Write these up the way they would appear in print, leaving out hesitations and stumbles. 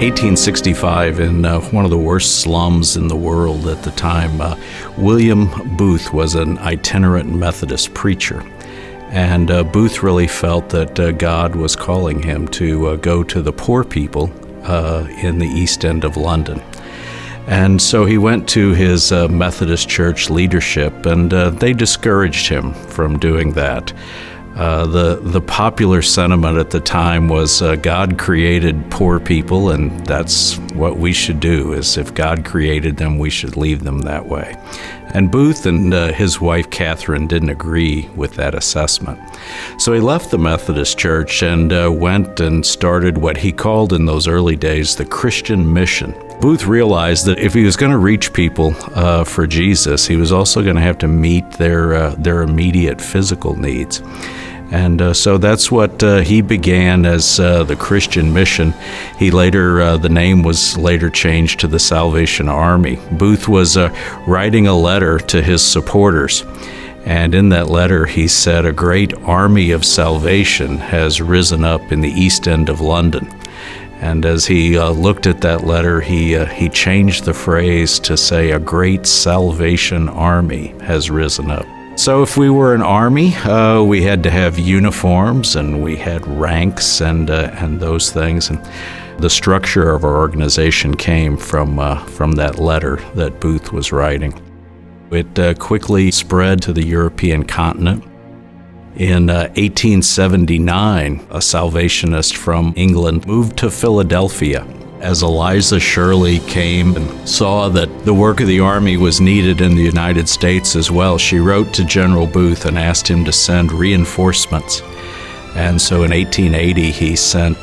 1865, in one of the worst slums in the world at the time, William Booth was an itinerant Methodist preacher. And Booth really felt that God was calling him to go to the poor people in the East End of London. And so he went to his Methodist church leadership, and they discouraged him from doing that. The popular sentiment at the time was God created poor people, and that's what we should do, is if God created them, we should leave them that way. And Booth and his wife Catherine didn't agree with that assessment. So he left the Methodist Church and went and started what he called in those early days the Christian mission. Booth realized that if he was going to reach people for Jesus, he was also going to have to meet their immediate physical needs. And so that's what he began as the Christian mission. He later, the name was later changed to the Salvation Army. Booth was writing a letter to his supporters. And in that letter, he said, "A great army of salvation has risen up in the East End of London." And as he looked at that letter, he changed the phrase to say, "A great salvation army has risen up." So if we were an army, we had to have uniforms, and we had ranks and those things. And the structure of our organization came from that letter that Booth was writing. It quickly spread to the European continent. In 1879, a Salvationist from England moved to Philadelphia. As Eliza Shirley came and saw that the work of the Army was needed in the United States as well, she wrote to General Booth and asked him to send reinforcements. And so in 1880, he sent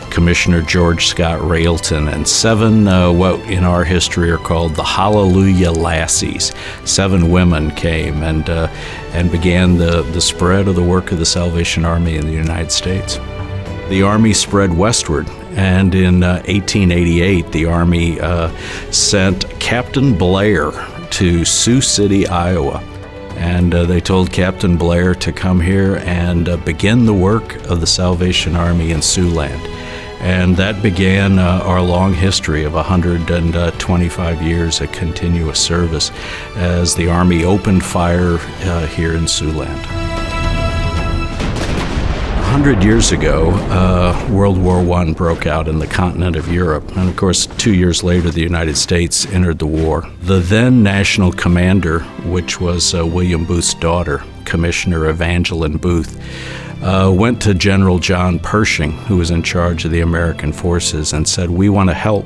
Commissioner George Scott Railton and 7 what in our history are called the Hallelujah Lassies. 7 women came and began the spread of the work of the Salvation Army in the United States. The Army spread westward, and in 1888, the Army sent Captain Blair to Sioux City, Iowa. And they told Captain Blair to come here and begin the work of the Salvation Army in Siouxland. And that began our long history of 125 years of continuous service as the Army opened fire here in Siouxland. 100 years ago, World War I broke out in the continent of Europe, and of course 2 years later the United States entered the war. The then national commander, which was William Booth's daughter, Commissioner Evangeline Booth, went to General John Pershing, who was in charge of the American forces, and said, "We want to help."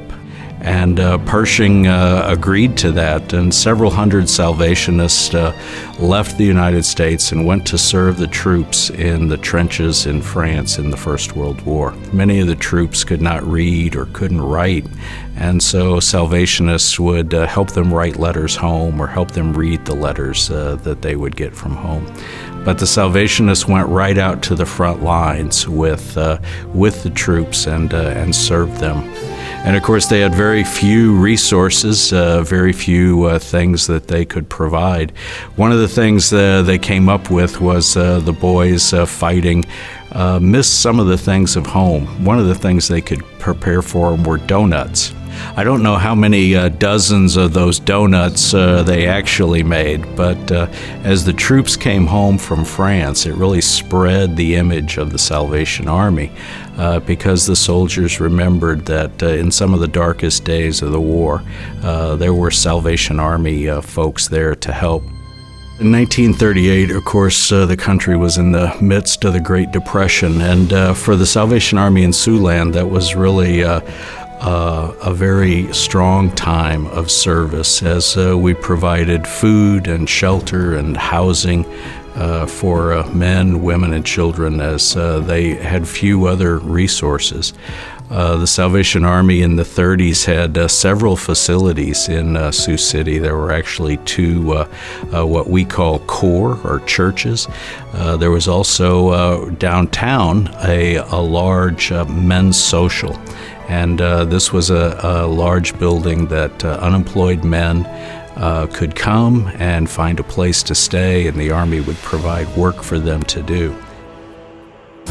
And Pershing agreed to that, and several hundred Salvationists left the United States and went to serve the troops in the trenches in France in the First World War. Many of the troops could not read or couldn't write, and so Salvationists would help them write letters home or help them read the letters that they would get from home. But the Salvationists went right out to the front lines with the troops and served them. And of course, they had very few resources, very few things that they could provide. One of the things they came up with was the boys fighting missed some of the things of home. One of the things they could prepare for them were donuts. I don't know how many dozens of those donuts they actually made, but as the troops came home from France, it really spread the image of the Salvation Army because the soldiers remembered that in some of the darkest days of the war, there were Salvation Army folks there to help. In 1938, of course, the country was in the midst of the Great Depression, and for the Salvation Army in Siouxland, that was really a very strong time of service as we provided food and shelter and housing for men, women, and children as they had few other resources. The Salvation Army in the 30s had several facilities in Sioux City. There were actually 2 what we call core or churches. There was also downtown a large men's social. And this was a large building that unemployed men could come and find a place to stay, and the Army would provide work for them to do.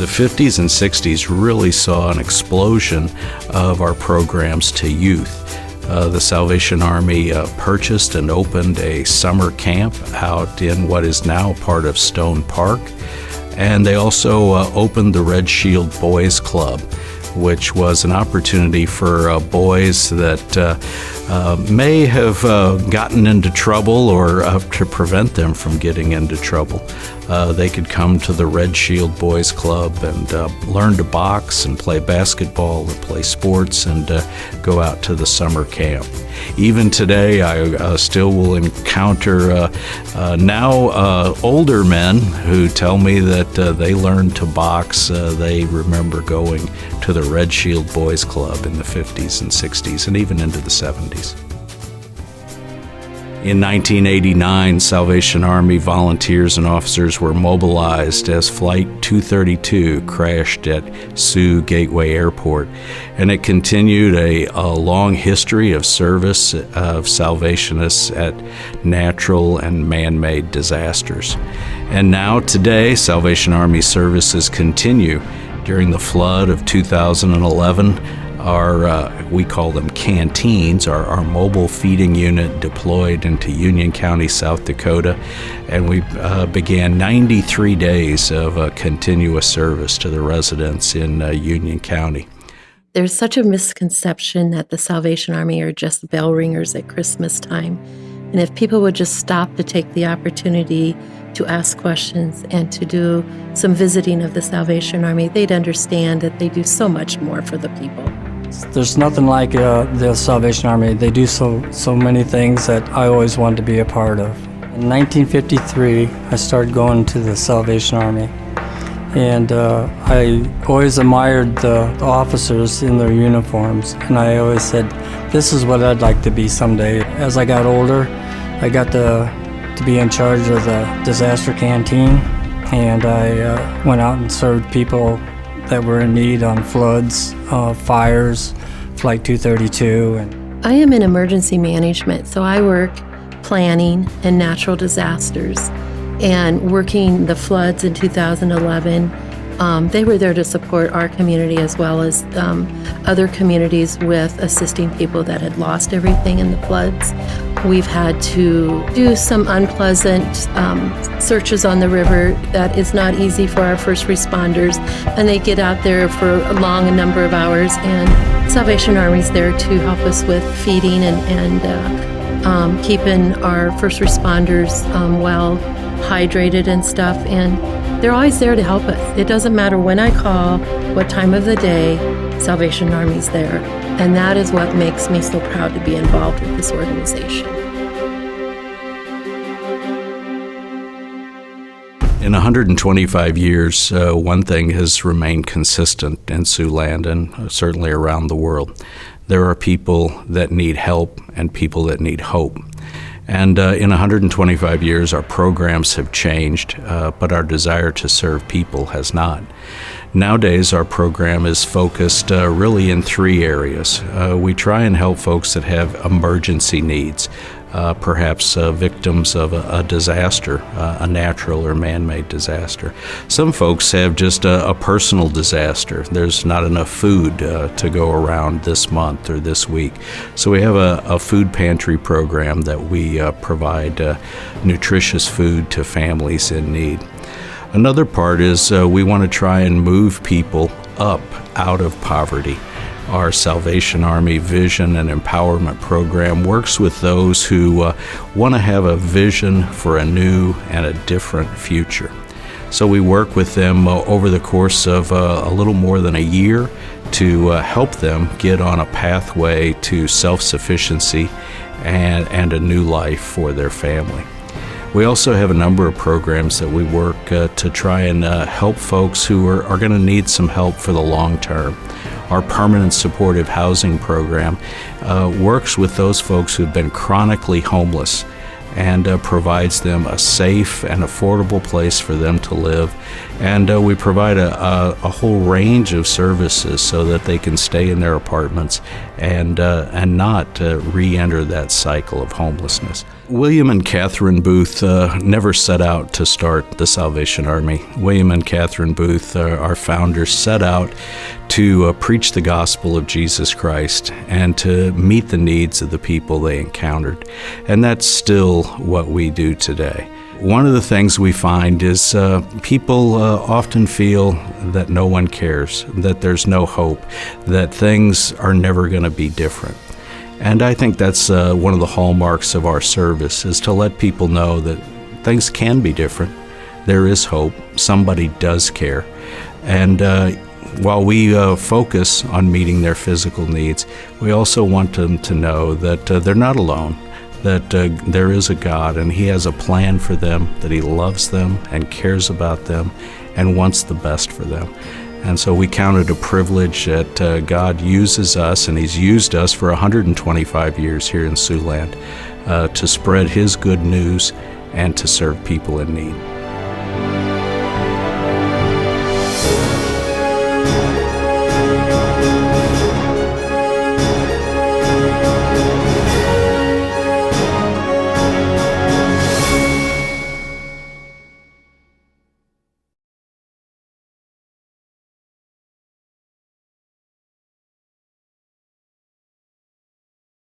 The 50s and 60s really saw an explosion of our programs to youth. The Salvation Army purchased and opened a summer camp out in what is now part of Stone Park. And they also opened the Red Shield Boys Club, which was an opportunity for boys that may have gotten into trouble, or to prevent them from getting into trouble. They could come to the Red Shield Boys Club and learn to box and play basketball and play sports and go out to the summer camp. Even today, I still will encounter now older men who tell me that they learned to box. They remember going to the Red Shield Boys Club in the 50s and 60s and even into the 70s. In 1989, Salvation Army volunteers and officers were mobilized as Flight 232 crashed at Sioux Gateway Airport, and it continued a long history of service of Salvationists at natural and man-made disasters. And now today, Salvation Army services continue. During the flood of 2011, we call them canteens, our mobile feeding unit deployed into Union County, South Dakota, and we began 93 days of continuous service to the residents in Union County. There's such a misconception that the Salvation Army are just bell ringers at Christmas time. And if people would just stop to take the opportunity to ask questions and to do some visiting of the Salvation Army, they'd understand that they do so much more for the people. There's nothing like the Salvation Army. They do so many things that I always wanted to be a part of. In 1953, I started going to the Salvation Army, and I always admired the officers in their uniforms, and I always said, this is what I'd like to be someday. As I got older, I got to be in charge of the disaster canteen, and I went out and served people that were in need on floods, fires, Flight 232. I am in emergency management, so I work planning and natural disasters. And working the floods in 2011, they were there to support our community as well as other communities with assisting people that had lost everything in the floods. We've had to do some unpleasant searches on the river. That is not easy for our first responders, and they get out there for a long number of hours, and Salvation Army's there to help us with feeding and keeping our first responders well hydrated and stuff, and they're always there to help us. It doesn't matter when I call, what time of the day, Salvation Army's there. And that is what makes me so proud to be involved with this organization. In 125 years, one thing has remained consistent in Siouxland and certainly around the world. There are people that need help and people that need hope. And in 125 years, our programs have changed, but our desire to serve people has not. Nowadays, our program is focused really in three areas. We try and help folks that have emergency needs, perhaps victims of a disaster, a natural or man-made disaster. Some folks have just a personal disaster. There's not enough food to go around this month or this week. So we have a food pantry program that we provide nutritious food to families in need. Another part is we want to try and move people up out of poverty. Our Salvation Army Vision and Empowerment Program works with those who want to have a vision for a new and a different future. So we work with them over the course of a little more than a year to help them get on a pathway to self-sufficiency and a new life for their family. We also have a number of programs that we work to try and help folks who are going to need some help for the long term. Our permanent supportive housing program works with those folks who've been chronically homeless and provides them a safe and affordable place for them to live. And we provide a whole range of services so that they can stay in their apartments and not re-enter that cycle of homelessness. William and Catherine Booth never set out to start the Salvation Army. William and Catherine Booth, our founders, set out to preach the gospel of Jesus Christ and to meet the needs of the people they encountered. And that's still what we do today. One of the things we find is people often feel that no one cares, that there's no hope, that things are never going to be different. And I think that's one of the hallmarks of our service, is to let people know that things can be different. There is hope. Somebody does care. And while we focus on meeting their physical needs, we also want them to know that they're not alone, that there is a God and He has a plan for them, that He loves them and cares about them and wants the best for them. And so we count it a privilege that God uses us, and He's used us for 125 years here in Siouxland to spread His good news and to serve people in need.